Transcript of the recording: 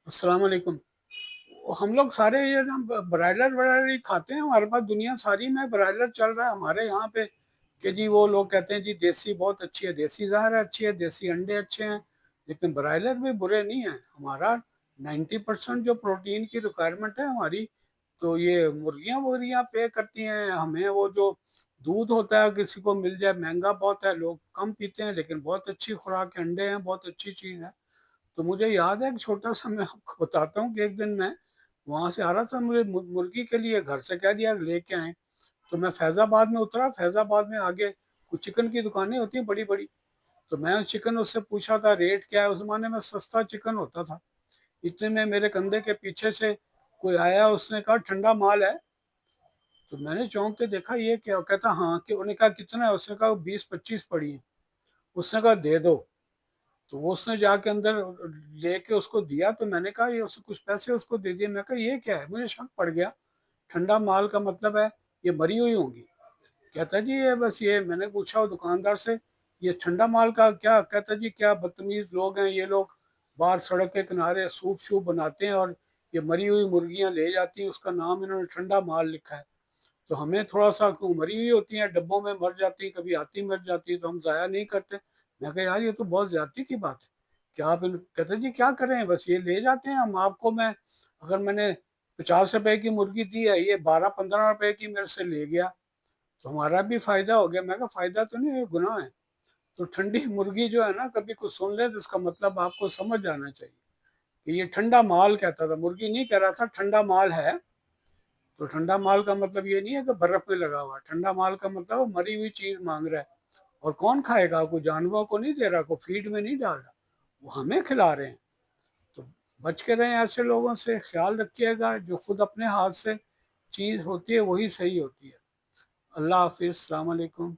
अस्सलाम वालेकुम। हम लोग सारे ये ना ब्रायलर व्रायलर ही खाते हैं। हमारे पास दुनिया सारी में ब्रायलर चल रहा है हमारे यहाँ पे कि जी वो लोग कहते हैं जी देसी बहुत अच्छी है, देसी ज़ाहिर है अच्छी है, देसी अंडे अच्छे हैं, लेकिन ब्रायलर भी बुरे नहीं हैं। हमारा 90% जो प्रोटीन की रिक्वायरमेंट है हमारी, तो ये मुर्गियाँ वुर्गियाँ पे करती हैं हमें। वो जो दूध होता है किसी को मिल जाए, महँगा बहुत है, लोग कम पीते हैं, लेकिन बहुत अच्छी खुराक है, अंडे हैं, बहुत अच्छी चीज़ है। तो मुझे याद है एक छोटा-सा, मैं आपको बताता हूँ कि एक दिन मैं वहाँ से आ रहा था, मुझे मुर्गी के लिए घर से कह दिया लेके आएँ। तो मैं फैज़ाबाद में उतरा, फैज़ाबाद में आगे कुछ चिकन की दुकानें होती हैं बड़ी-बड़ी। तो मैं चिकन उससे पूछा था रेट क्या है, उस ज़माने में सस्ता चिकन होता था। इतने में मेरे कंधे के पीछे से कोई आया, उसने कहा ठंडा माल है? तो मैंने चौंक के देखा ये क्या? कहता हाँ, कि उन्होंने कहा कितना है? उसने कहा 20-25 पड़ी हैं। उसने कहा दे दो। तो वो उसने जाके अंदर लेके उसको दिया, तो मैंने कहा ये उसको कुछ पैसे उसको दे दिए। मैं कहा ये क्या है? मुझे शक पड़ गया। ठंडा माल का मतलब है ये मरी हुई होंगी। कहता जी ये बस ये, मैंने पूछा वो दुकानदार से, ये ठंडा माल का क्या? कहता जी क्या बदतमीज लोग हैं ये लोग, बाहर सड़क के किनारे सूप शूप बनाते हैं और ये मरी हुई मुर्गियां ले जाती हैं, उसका नाम इन्होंने ठंडा माल लिखा है। तो हमें थोड़ा-सा क्यों, मरी हुई होती हैं, डब्बों में मर जाती हैं, कभी आती मर जाती है, तो हम ज़ाया नहीं करते। मैं कहा यार ये तो बहुत ज़्यादती की बात है। क्या आप इन, कहते जी क्या करें, बस ये ले जाते हैं हम आपको। मैं अगर मैंने ₹50 की मुर्गी दी है, ये 12-15 रुपए की मेरे से ले गया, तो हमारा भी फ़ायदा हो गया। मैं कहा फ़ायदा तो नहीं है, गुनाह है। तो ठंडी मुर्गी जो है ना, कभी कुछ सुन ले तो इसका मतलब आपको समझ आना चाहिए कि ये ठंडा माल कहता था, मुर्गी नहीं कह रहा था, ठंडा माल है। तो ठंडा माल का मतलब ये नहीं है कि बर्फ में लगा हुआ। ठंडा माल का मतलब वो मरी हुई चीज़ माँग रहा है। और कौन खाएगा? कोई जानवरों को नहीं दे रहा, कोई फ़ीड में नहीं डाल रहा, वो हमें खिला रहे हैं। तो बच के रहें ऐसे लोगों से, ख़्याल रखिएगा, जो खुद अपने हाथ से चीज़ होती है वही सही होती है। अल्लाह हाफ़िज़, अस्सलाम वालेकुम।